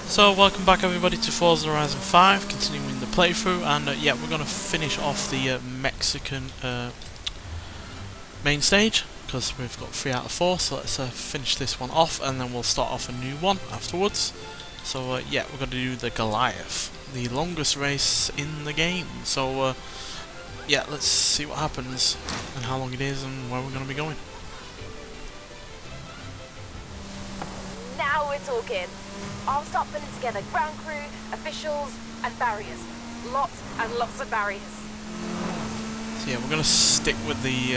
So welcome back everybody to Forza Horizon 5, continuing the playthrough, and yeah, we're going to finish off the Mexican main stage, because we've got 3 out of 4, so let's finish this one off, and then we'll start off a new one afterwards. So yeah, we're going to do the Goliath, the longest race in the game, so yeah, let's see what happens, and how long it is, and where we're going to be going. Now we're talking. I'll start putting together ground crew, officials, and barriers. Lots and lots of barriers. So yeah, we're going to stick with the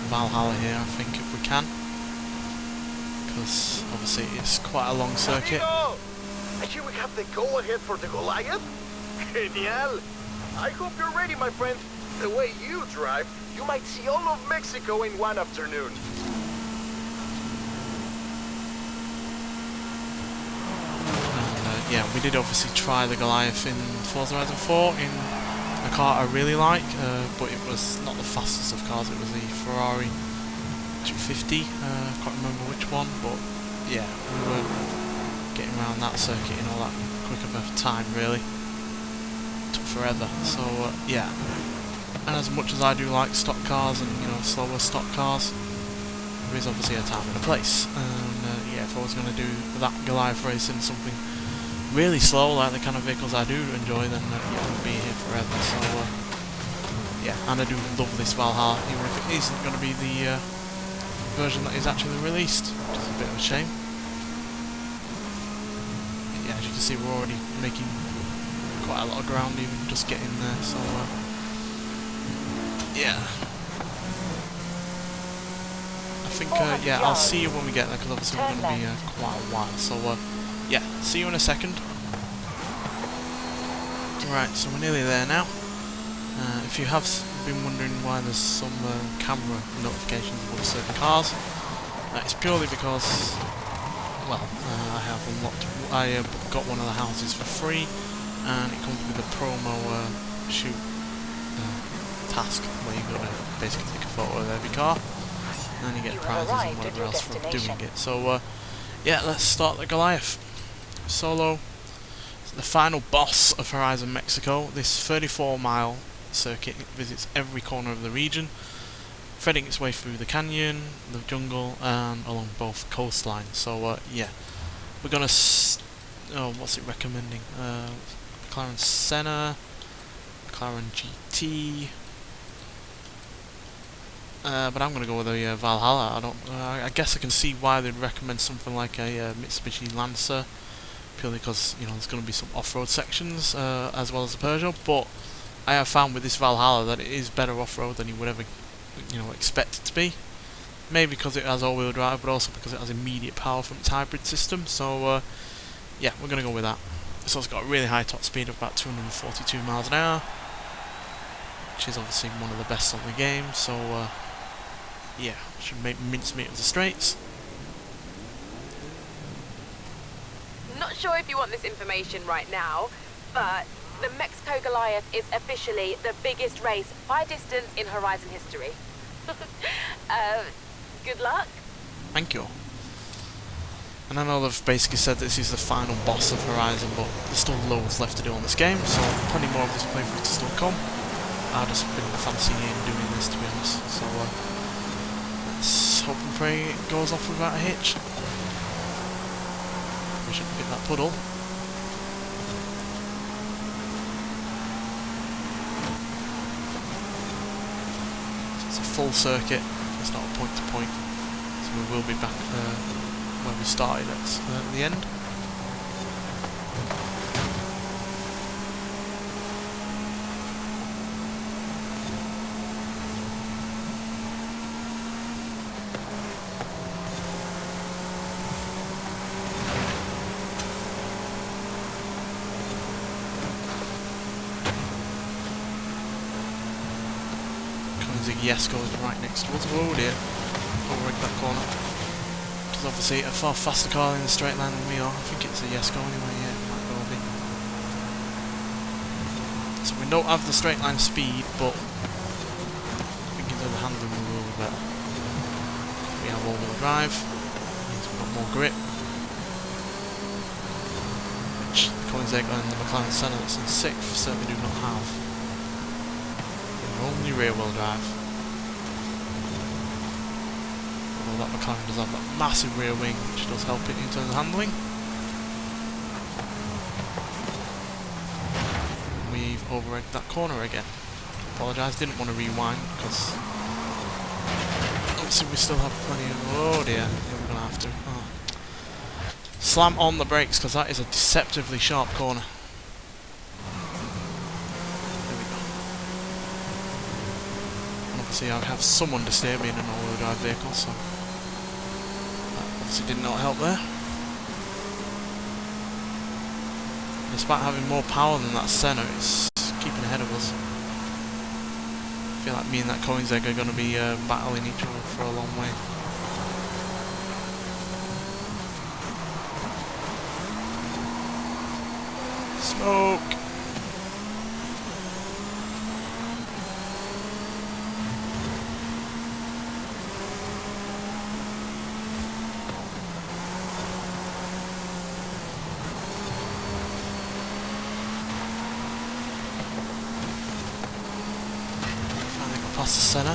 Valhalla here, I think, if we can. Because obviously it's quite a long circuit. Amigo! I hear we have the go-ahead for the Goliath. Genial! I hope you're ready, my friend. The way you drive, you might see all of Mexico in one afternoon. Yeah, we did obviously try the Goliath in Forza Horizon 4 in a car I really like, but it was not the fastest of cars, it was the Ferrari 250, can't remember which one, but yeah, we weren't getting around that circuit in all that quick of a time really. It took forever, so yeah. And as much as I do like stock cars and, you know, slower stock cars, there is obviously a time and a place, and yeah, if I was going to do that Goliath race in something really slow, like the kind of vehicles I do enjoy, then yeah, I'll be here forever. So yeah, and I do love this Valhalla, even if it isn't going to be the version that is actually released, which is a bit of a shame. But yeah, as you can see, we're already making quite a lot of ground, even just getting there. So yeah, I think yeah, I'll see you when we get there, because obviously we're going to be quite a while. So yeah, see you in a second. Right, so we're nearly there now. If you have been wondering why there's some camera notifications above certain cars, it's purely because, well, I got one of the houses for free, and it comes with a promo shoot task, where you're going to basically take a photo of every car, and you get prizes and whatever else for doing it. So yeah, let's start the Goliath. Solo, the final boss of Horizon Mexico. This 34-mile circuit visits every corner of the region, threading its way through the canyon, the jungle, and along both coastlines. So yeah, we're gonna what's it recommending? McLaren Senna, McLaren GT. But I'm gonna go with a Valhalla. I guess I can see why they'd recommend something like a Mitsubishi Lancer, purely because, you know, there's going to be some off-road sections as well as the Peugeot. But I have found with this Valhalla that it is better off-road than you would ever, you know, expect it to be. Maybe because it has all-wheel drive, but also because it has immediate power from its hybrid system. So yeah, we're gonna go with that. So it's got a really high top speed of about 242 miles an hour, which is obviously one of the best on the game. So yeah, should make mincemeat of the straights. Not sure if you want this information right now, but the Mexico Goliath is officially the biggest race by distance in Horizon history. Good luck. Thank you. And I know they've basically said this is the final boss of Horizon, but there's still loads left to do on this game, so plenty more of this playthrough to still come. I've just been fancying doing this, to be honest. So let's hope and pray it goes off without a hitch. We shouldn't hit that puddle. So it's a full circuit, it's not a point to point, so we will be back where we started at the end. Yes goes right next to us. Oh dear. Over that corner. Which is obviously a far faster car in the straight line than we are. I think it's a yes go anyway, yeah, it might well be. So we don't have the straight line speed, but I think into the handling will be better. We have all-wheel drive, means we've got more grip. which the Koenigsegg and the McLaren Senna that's in 6th certainly do not have. They're only rear wheel drive. Although that McLaren does have that massive rear wing, which does help it in terms of handling. We've over-egged that corner again. Apologise, didn't want to rewind because obviously we still have plenty of... Oh dear, yeah, we're going to have to. Oh. Slam on the brakes because that is a deceptively sharp corner. There we go. And obviously I have someone to steer me in an all-wheel drive vehicle, so that obviously did not help there. Despite having more power than that Senna, it's keeping ahead of us. I feel like me and that Koenigsegg are going to be battling each other for a long way. Smoke! Past the Senna. I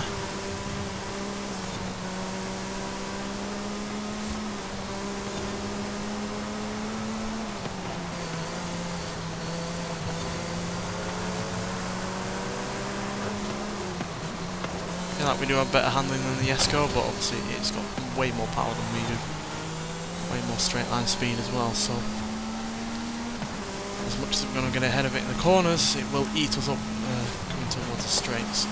feel like we do have better handling than the Esco, but obviously it's got way more power than we do. Way more straight line speed as well, so as much as we're going to get ahead of it in the corners, it will eat us up coming towards the straights.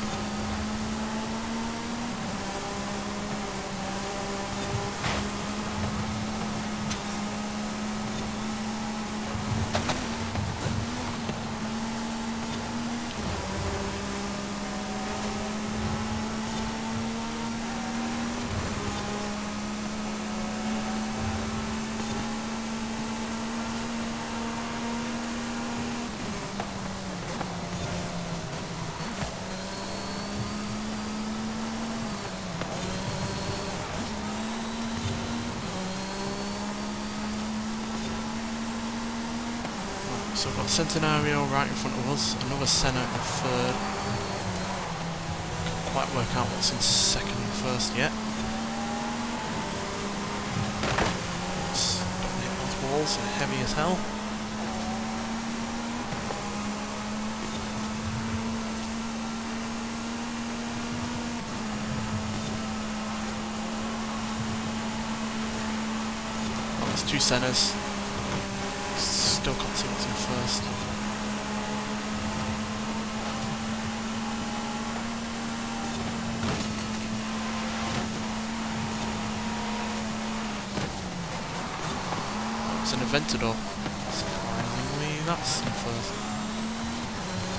So we've got Centenario right in front of us, another Senna in 3rd. Can't quite work out what's in 2nd and 1st yet. Don't hit those walls, they're heavy as hell. Oh, there's 2 Sennas. Still can't see what's in 1st. Oh, it's an Aventador. Surprisingly, that's in 1st.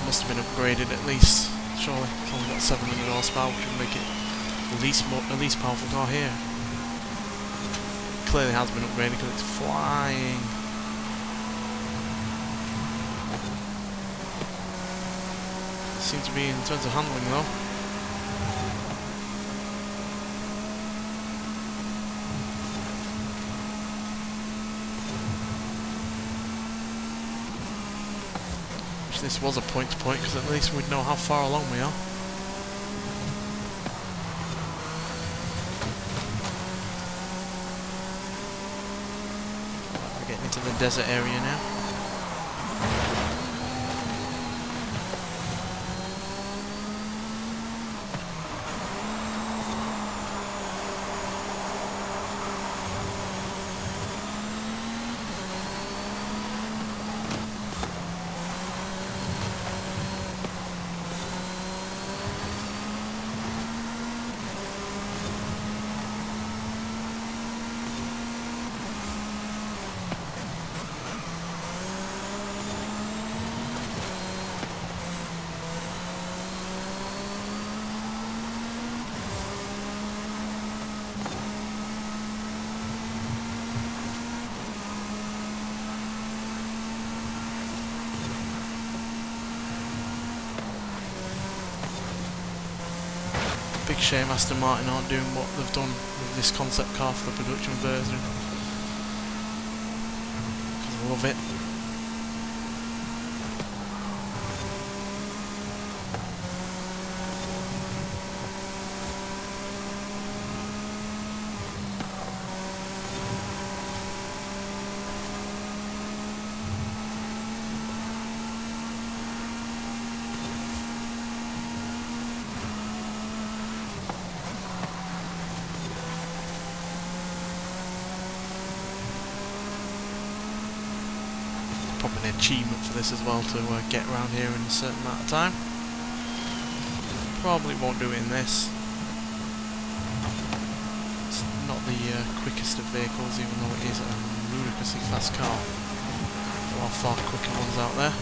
Must have been upgraded at least, surely. It's only got 700 horsepower, which would make it the least powerful car here. Clearly has been upgraded because it's flying. Seems to be in terms of handling though. Wish this was a point to point because at least we'd know how far along we are. We're getting into the desert area now. Big shame Aston Martin aren't doing what they've done with this concept car for the production version. Because I love it. an achievement for this as well to get around here in a certain amount of time. Probably won't do it in this. It's not the quickest of vehicles, even though it is a ludicrously fast car. There are far quicker ones out there.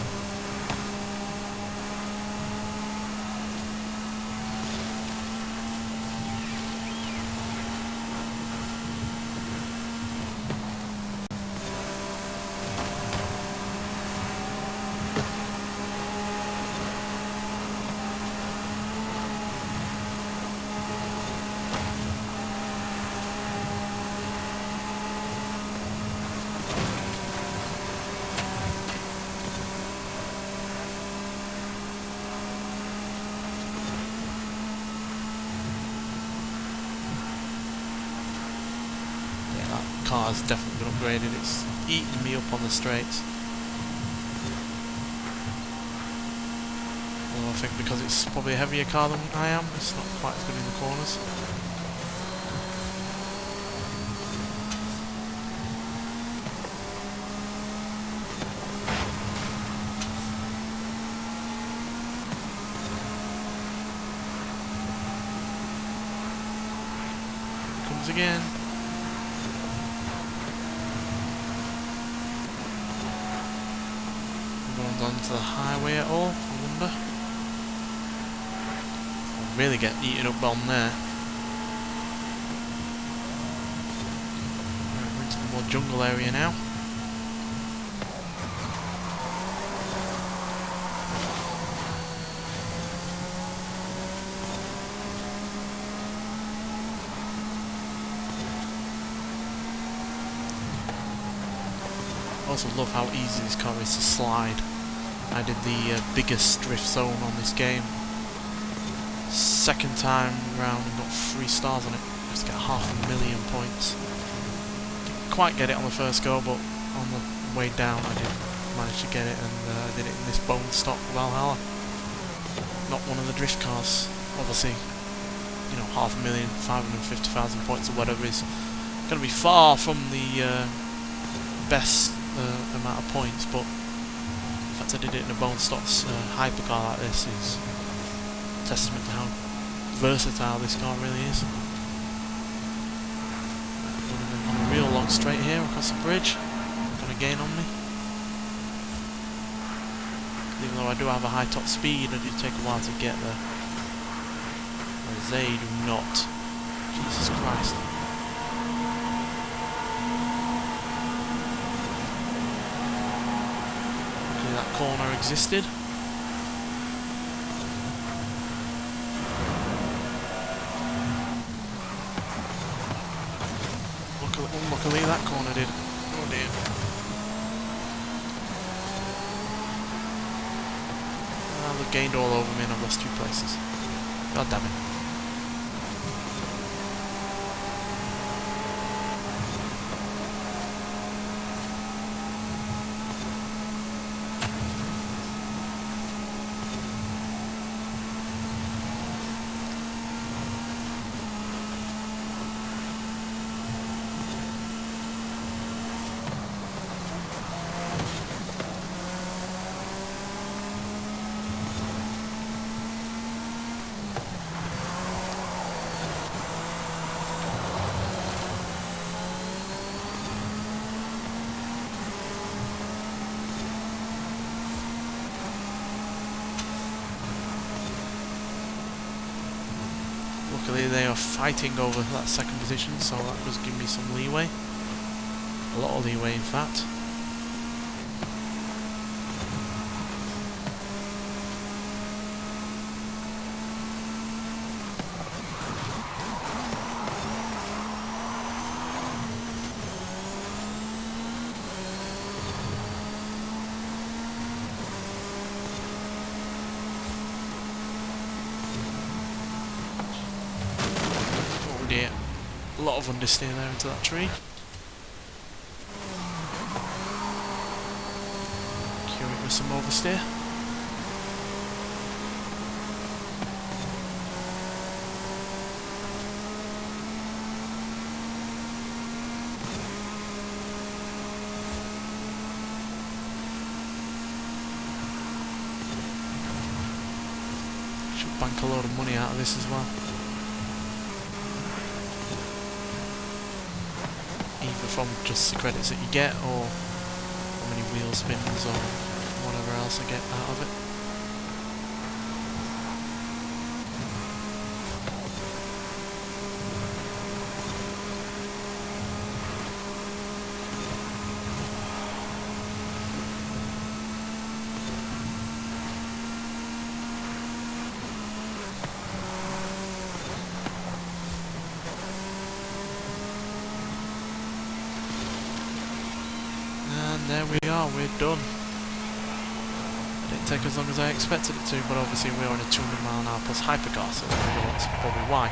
Car's definitely been upgraded. It's eating me up on the straights. Although I think because it's probably a heavier car than I am, it's not quite as good in the corners. Here it comes again. Onto the highway at all, I wonder. I'll really get eaten up on there. Right, we're into the more jungle area now. I also love how easy this car is to slide. I did the biggest drift zone on this game. Second time round and got 3 stars on it. Just get 500,000 points. Didn't quite get it on the first go, but on the way down I did manage to get it, and I did it in this bone stock Valhalla. Not one of the drift cars. Obviously, you know, 500,000, 550,000 points or whatever is going to be far from the best amount of points, but the fact I did it in a bone stocks hypercar like this is a testament to how versatile this car really is. On a real long straight here across the bridge, gonna gain on me. Even though I do have a high top speed, it do take a while to get there. Whereas they do not. Jesus Christ. That corner existed. Luckily that corner did. Oh dear. Well, they've gained all over me and I've lost 2 places. God damn it. Luckily they are fighting over that second position, so that does give me some leeway. A lot of leeway in fact. A lot of understeer there into that tree. Cue it with some oversteer. bank a load of money out of this as well. Either from just the credits that you get, or how many wheel spins, or whatever else I get out of it. And there we are, we're done. Didn't take as long as I expected it to, but obviously we're on a 200-mile-an-hour plus hypercar, so that's probably why.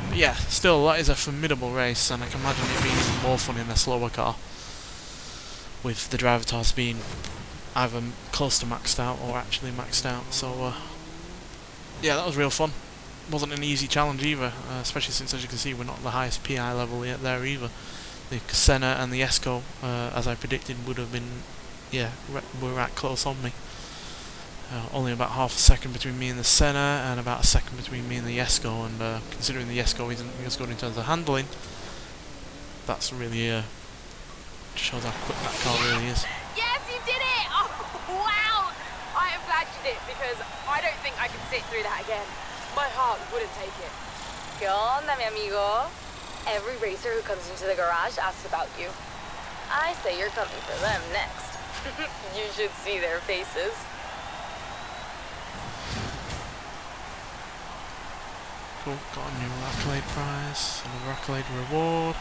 But yeah, still, that is a formidable race, and I can imagine it being even more fun in a slower car, with the driver task being either close to maxed out or actually maxed out. So yeah, that was real fun. Wasn't an easy challenge either, especially since, as you can see, we're not the highest PI level yet there either. The Senna and the Esco, as I predicted, would have been, yeah, were right close on me. Only about half a second between me and the Senna, and about a second between me and the Esco, and considering the Esco isn't as good in terms of handling, that's really, shows how quick that car really is. Yes, you did it! Oh, wow! I am glad you did, because I don't think I could sit through that again. My heart wouldn't take it. ¿Qué onda, mi amigo? Every racer who comes into the garage asks about you. I say you're coming for them next. You should see their faces. Cool, got a new accolade prize, another accolade reward,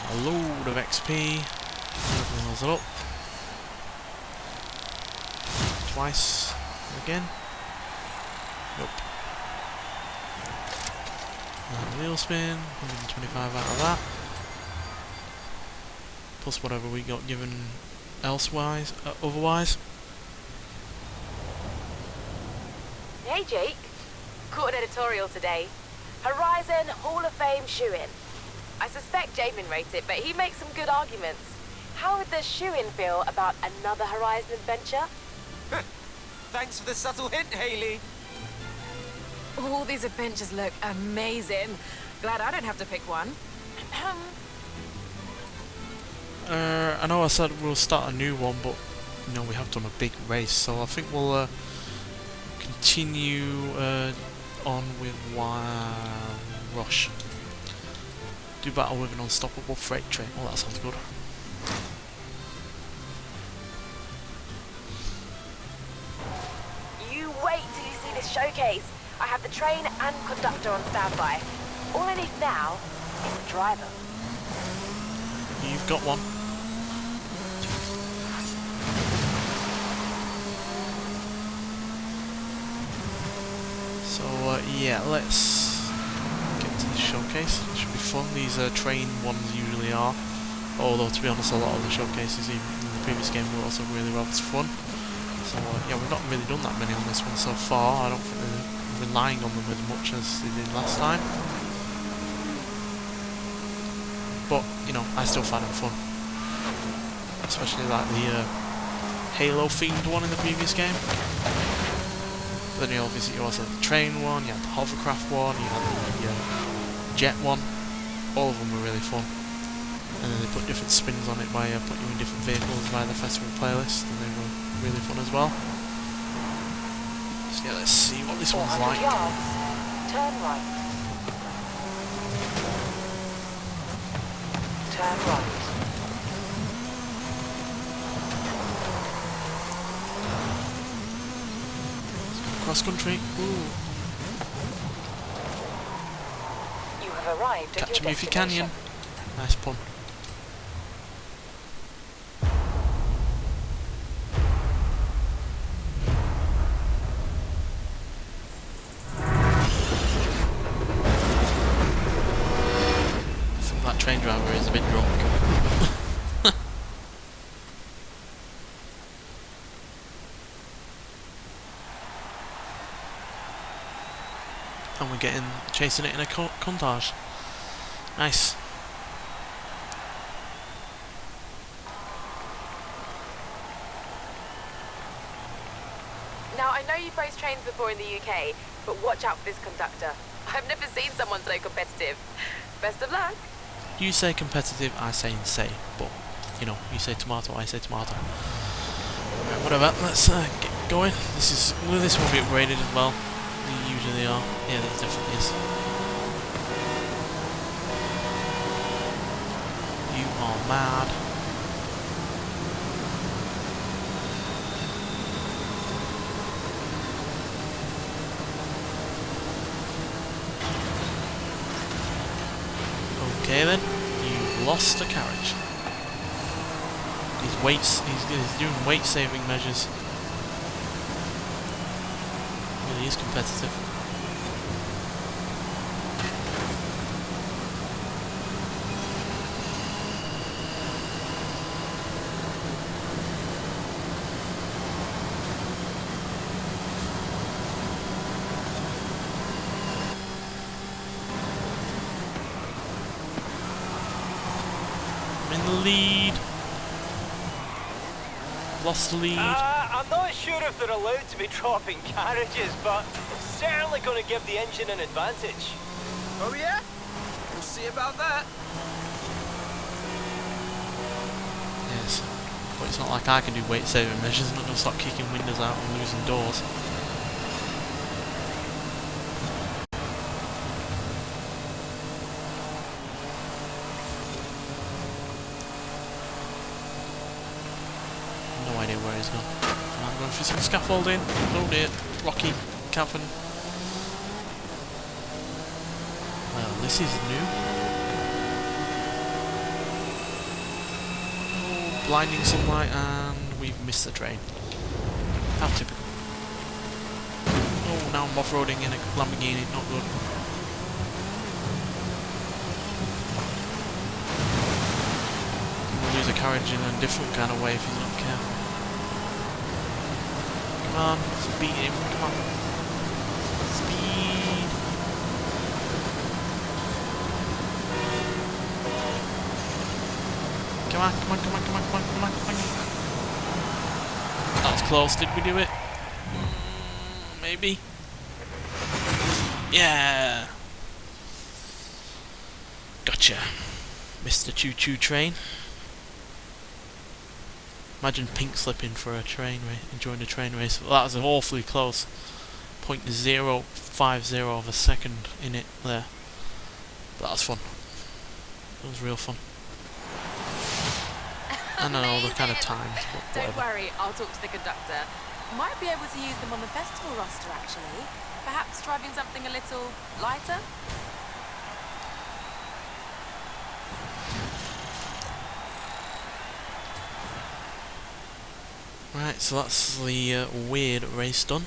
a load of XP, levels it up, twice, again, nope. Wheel spin, 125 out of that, plus whatever we got given elsewise, otherwise. Hey Jake, caught an editorial today. Horizon Hall of Fame shoe-in. I suspect Jamin wrote it, but he makes some good arguments. How would the shoe-in feel about another Horizon adventure? Thanks for the subtle hint, Haley. All these adventures look amazing. Glad I don't have to pick one. I know I said we'll start a new one, but you know, we have done a big race, so I think we'll continue on with Rush. Do battle with an unstoppable freight train. Oh, that sounds good. You wait till you see this showcase. I have the train and conductor on standby. All I need now is a driver. You've got one. So yeah, let's get to the showcase. It should be fun. These train ones usually are. Although to be honest, a lot of the showcases in the previous game were also really rather fun. So yeah, we've not really done that many on this one so far. I don't think they're relying on them as much as they did last time. But, you know, I still find them fun. Especially like the Halo-themed one in the previous game. But then you obviously also had the train one, you had the hovercraft one, you had the jet one. All of them were really fun. And then they put different spins on it by putting you in different vehicles via the festival playlist, and they were really fun as well. So yeah, let's see what this one's like. Yards. Turn right. Turn right. Cross country. Ooh. You have arrived at Catch your me if you destination. can, you. Nice pun. That train driver is a bit drunk. And we're chasing it in a montage. Nice. Now, I know you've raced trains before in the UK, but watch out for this conductor. I've never seen someone so competitive. Best of luck. You say competitive, I say insane. But, you know, you say tomato, I say tomato. Right, whatever, let's get going. Will this one be upgraded as well? They usually are. Yeah, there definitely is. You are mad. Okay then, you've lost a carriage. He's doing weight saving measures. Really is competitive. I'm in the lead. Lost the lead. I'm not sure if they're allowed to be dropping carriages, but it's certainly going to give the engine an advantage. Oh yeah? We'll see about that. Yes. But it's not like I can do weight saving measures. I'm not going to start kicking windows out and losing doors. No idea where he's gone. I'm going for some scaffolding. Oh dear. Rocky cavern. Well, this is new. Oh, blinding sunlight, and we've missed the train. How typical. Oh, now I'm off-roading in a Lamborghini. Not good. We'll lose a carriage in a different kind of way if he's not careful. Come on, let's beat him, come on. Speed! Come on, come on, come on, come on, come on, come on, come on. That was close, did we do it? Maybe? Yeah! Gotcha. Mr. Choo Choo Train. Imagine pink slipping for a train race, enjoying a train race. Well, that was awfully close. 0.050 of a second in it there. But that was fun. It was real fun. I know the kind of times, but Don't whatever. worry, I'll talk to the conductor. Might be able to use them on the festival roster, actually. Perhaps driving something a little lighter? Right, so that's the weird race done.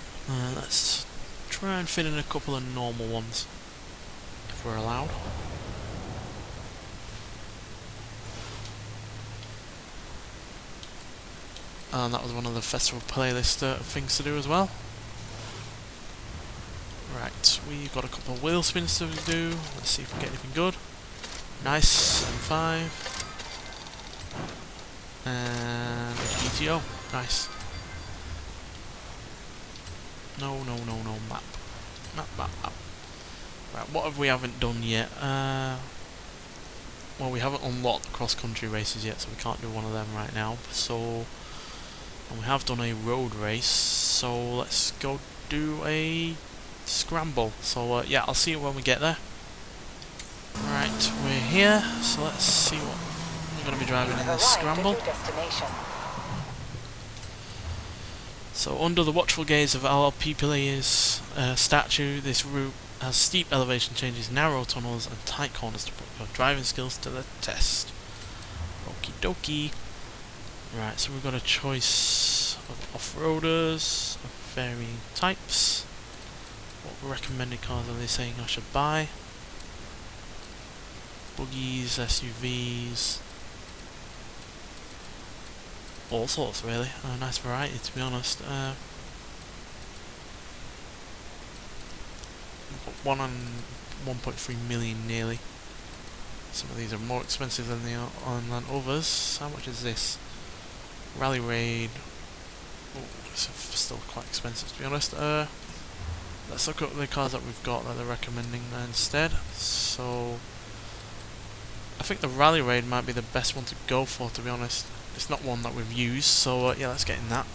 Let's try and fit in a couple of normal ones, if we're allowed. And that was one of the festival playlist things to do as well. Right, we've got a couple of wheel spins to do. Let's see if we get anything good. Nice, 5. And GTO. Nice. No, map. Map. Right, what have we haven't done yet? Well, we haven't unlocked cross-country races yet, so we can't do one of them right now. So, and we have done a road race, so let's go do a scramble. So, yeah, I'll see you when we get there. Right, we're here, so let's see what we're going to be driving in this scramble. So under the watchful gaze of our people's statue, this route has steep elevation changes, narrow tunnels and tight corners to put your driving skills to the test. Okie dokie. Right, so we've got a choice of off-roaders of varying types. What recommended cars are they saying I should buy? Buggies, SUVs, all sorts really. A nice variety, to be honest. One on 1.3 million nearly. Some of these are more expensive than others. How much is this? Rally Raid Oh, it's still quite expensive to be honest. Let's look at the cars that we've got that they're recommending instead. So I think the Rally Raid might be the best one to go for, to be honest. It's not one that we've used, so yeah, let's get in that.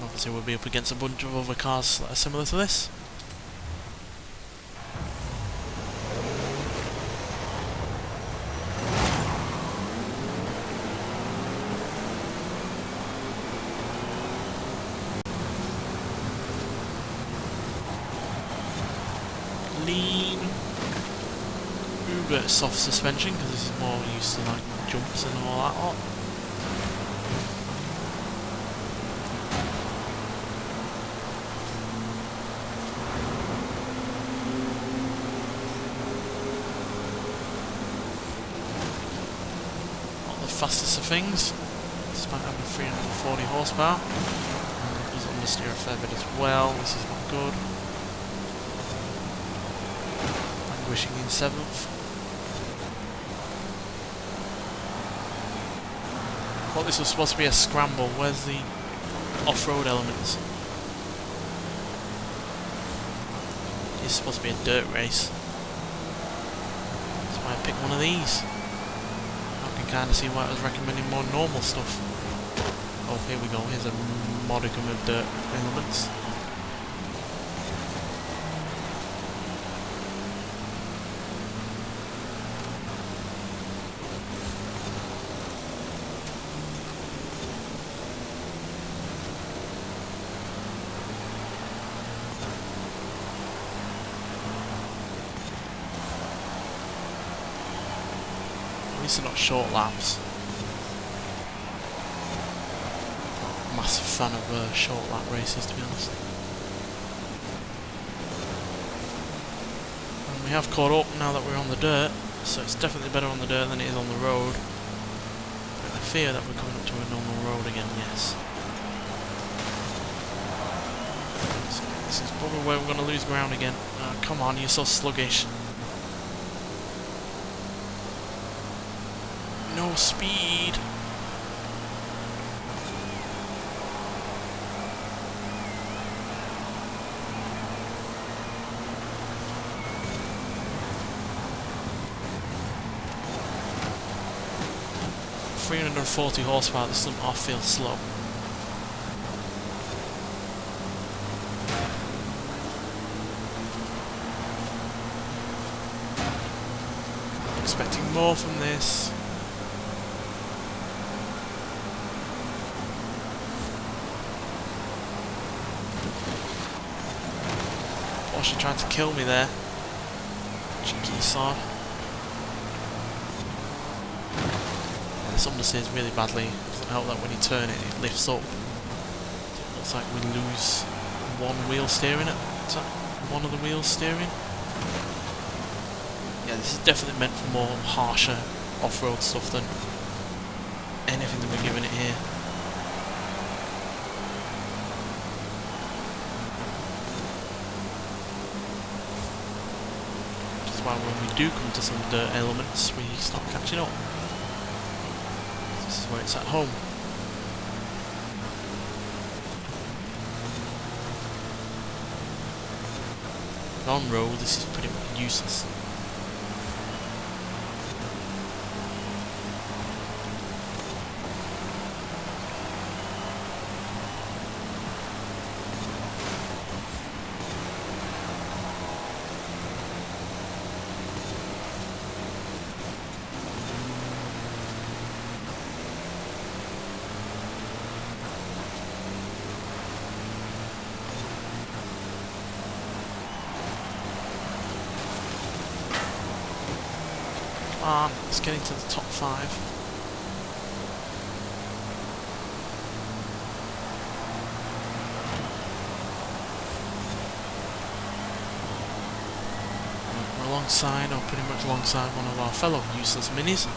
Obviously we'll be up against a bunch of other cars that are similar to this. Lean. Ooh, bit of soft suspension because this is more used to like jumps and all that lot. Not the fastest of things, despite having 340 horsepower. It does understeer a fair bit as well. This is not good. Wishing in 7th. Well, this was supposed to be a scramble. Where's the off-road elements? It's supposed to be a dirt race. That's why I picked one of these. I can kind of see why I was recommending more normal stuff. Oh, here we go. Here's a modicum of dirt elements. These are not short laps. Massive fan of short lap races, to be honest. And we have caught up now that we're on the dirt, so it's definitely better on the dirt than it is on the road. But I fear that we're coming up to a normal road again, yes. So this is probably where we're going to lose ground again. Come on, you're so sluggish. No speed. .340 horsepower, this doesn't half feel slow. Expecting more from this. She tried to kill me there. Cheeky sod. Yeah, this understeers really badly. It doesn't help that when you turn it, it lifts up. So it looks like we lose one wheel steering it. Is that one of the wheels steering? Yeah, this is definitely meant for more harsher off-road stuff than anything that we're giving it here. While when we do come to some dirt elements, we start catching up. This is where it's at home. On road, this is pretty much useless. Let's get into the top 5. We're alongside, or pretty much alongside, one of our fellow useless minis.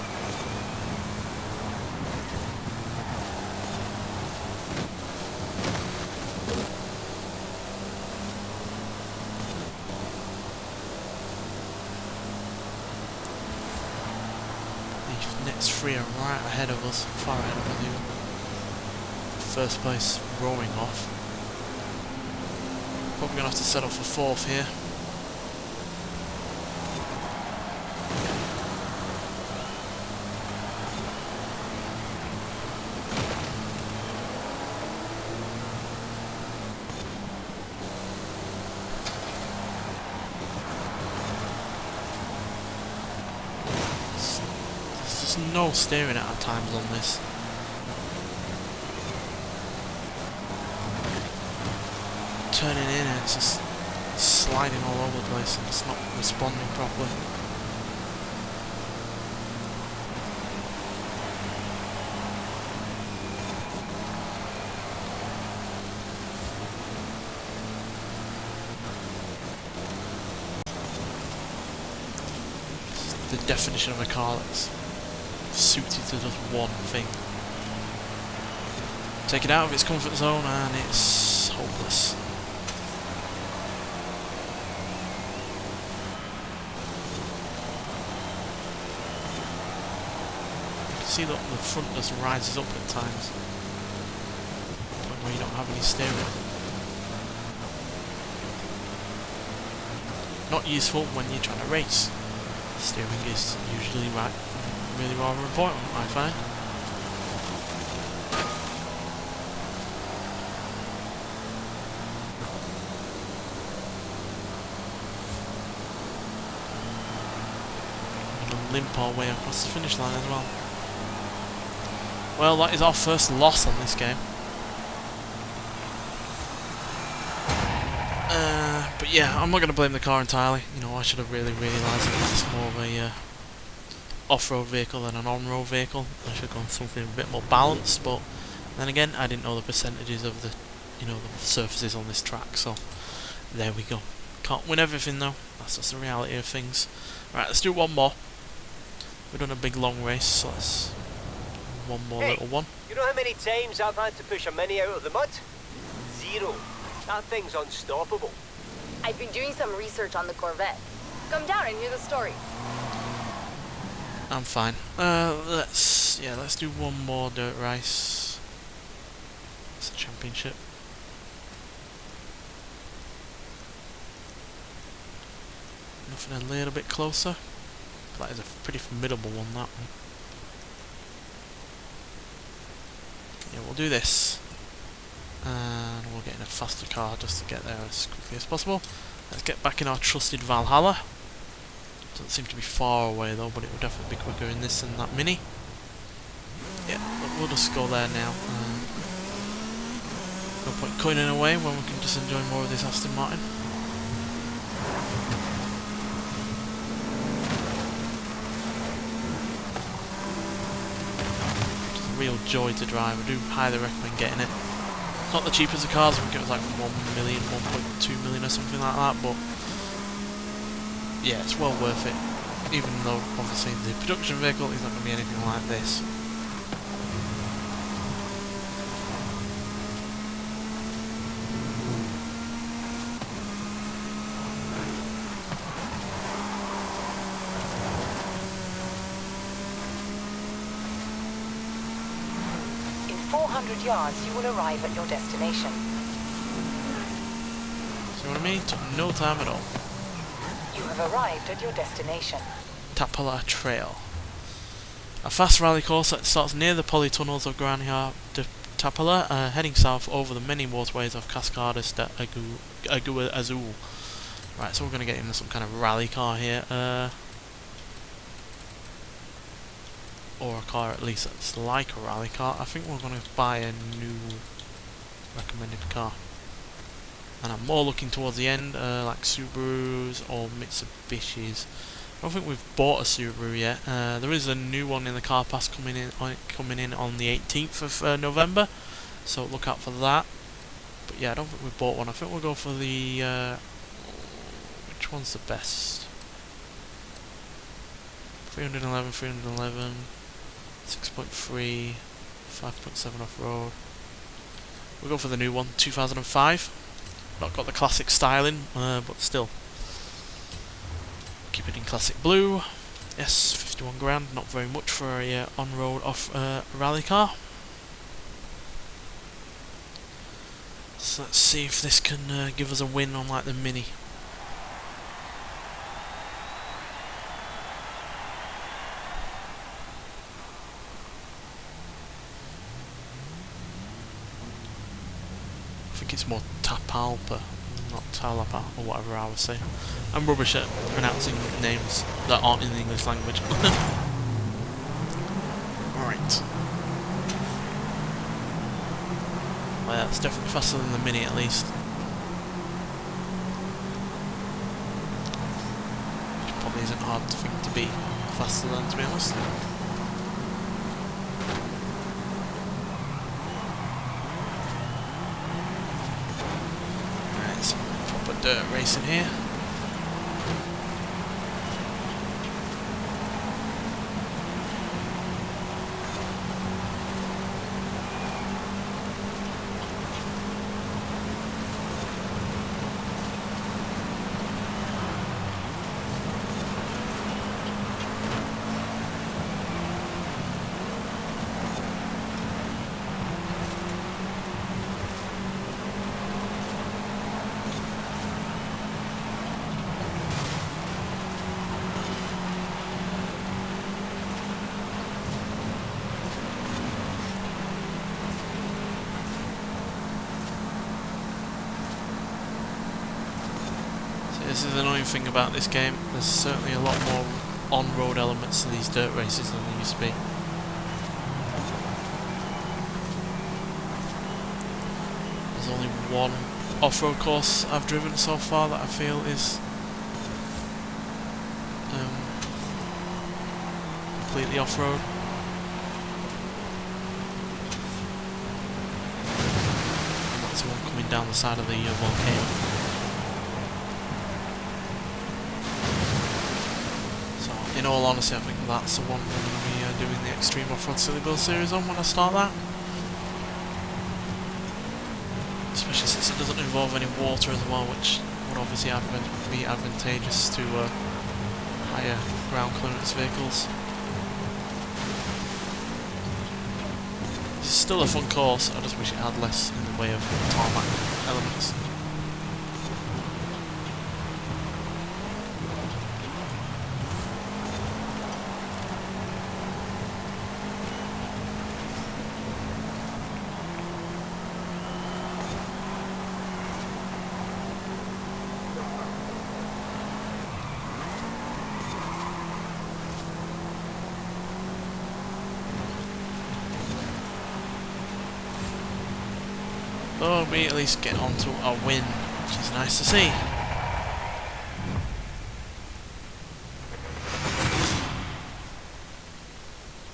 The next three are right ahead of us, far ahead of us even. First place rowing off. Probably gonna have to settle for fourth here. There's no steering at times on this. Turning in and it's just sliding all over the place and it's not responding properly. It's the definition of a car that's suited to just one thing. Take it out of its comfort zone and it's hopeless. See that the front just rises up at times where you don't have any steering. Not useful when you're trying to race. Steering is usually really rather important, I find. We're going to limp our way across the finish line as well. Well, that is our first loss on this game. But yeah, I'm not going to blame the car entirely. You know, I should have really realised that it's more of a off-road vehicle than an on-road vehicle. I should have gone something a bit more balanced, but then again, I didn't know the percentages of the, you know, the surfaces on this track, so there we go. Can't win everything though, that's just the reality of things. Right, let's do one more. We've done a big long race, so let's one more little one. You know how many times I've had to push a Mini out of the mud? 0. That thing's unstoppable. I've been doing some research on the Corvette. Come down and hear the story. I'm fine. Let's do one more dirt race. It's a championship. Nothing a little bit closer. That is a pretty formidable one, that one. Yeah, we'll do this. And we'll get in a faster car just to get there as quickly as possible. Let's get back in our trusted Valhalla. Doesn't seem to be far away though, but it will definitely be quicker in this than that Mini. Yeah, we'll just go there now. No point cutting it away when we can just enjoy more of this Aston Martin. It's a real joy to drive. I do highly recommend getting it. It's not the cheapest of cars. I think it was like 1 million, 1.2 million or something like that, but yeah, it's well worth it, even though obviously the production vehicle is not going to be anything like this. In 400 yards you will arrive at your destination. See what I mean? Took no time at all. You have arrived at your destination. Tapala Trail. A fast rally course that starts near the polytunnels of Granja de Tapala, heading south over the many waterways of Cascadas de Agua Azul. Right, so we're going to get into some kind of rally car here. Or a car at least that's like a rally car. I think we're going to buy a new recommended car. And I'm more looking towards the end, like Subarus or Mitsubishis. I don't think we've bought a Subaru yet. There is a new one in the car pass coming in on the 18th of November, so look out for that. But yeah, I don't think we've bought one. I think we'll go for the which one's the best? 311, 311, 6.3, 5.7 off-road. We'll go for the new one, 2005. Not got the classic styling, but still. Keep it in classic blue. Yes, 51 grand, not very much for a on-road off rally car. So let's see if this can give us a win on like the Mini. I think it's more Tapalpa, not Talapa, or whatever I was saying. I'm rubbish at pronouncing names that aren't in the English language. Alright. Well, yeah, it's definitely faster than the Mini at least. Which probably isn't hard to think to be faster than, to be honest. Right, some proper dirt racing here. This is the annoying thing about this game. There's certainly a lot more on-road elements to these dirt races than there used to be. There's only one off-road course I've driven so far that I feel is completely off-road. And that's the one coming down the side of the volcano. In all honesty, I think that's the one we're going to be doing the Extreme Off-Road Silly Build series on when I start that. Especially since it doesn't involve any water as well, which would obviously be advantageous to higher ground clearance vehicles. It's still a fun course, I just wish it had less in the way of tarmac elements. Oh, we at least get onto a win, which is nice to see.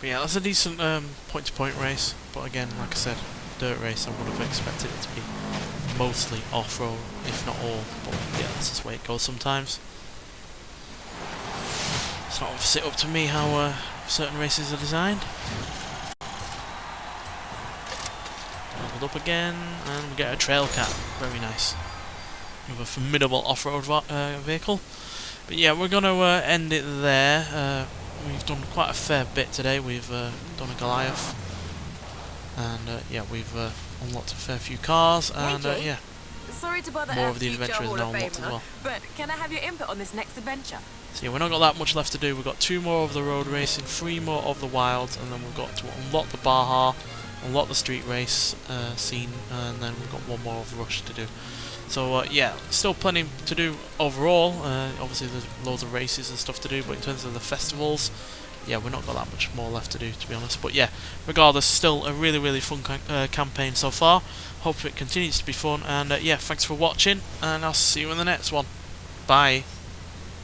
But yeah, that's a decent point-to-point race. But again, like I said, dirt race, I would have expected it to be mostly off-road, if not all. But yeah, that's just the way it goes sometimes. It's not obviously up to me how certain races are designed. Up again, and we get a trail cat. Very nice. We have a formidable off-road vehicle. But yeah, we're going to end it there. We've done quite a fair bit today. We've done a Goliath, and yeah, we've unlocked a fair few cars, and yeah, sorry to bother more of the adventure is now unlocked as well. But can I have your input on this next adventure? So yeah, we've not got that much left to do. We've got 2 more of the road racing, 3 more of the wilds, and then we've got to unlock the Baja, unlock the street race scene, and then we've got 1 more of the rush to do. So yeah, still plenty to do overall. Obviously there's loads of races and stuff to do, but in terms of the festivals, yeah, we've not got that much more left to do, to be honest. But yeah, regardless, still a really fun campaign so far. Hope it continues to be fun, and yeah, thanks for watching, and I'll see you in the next one. Bye.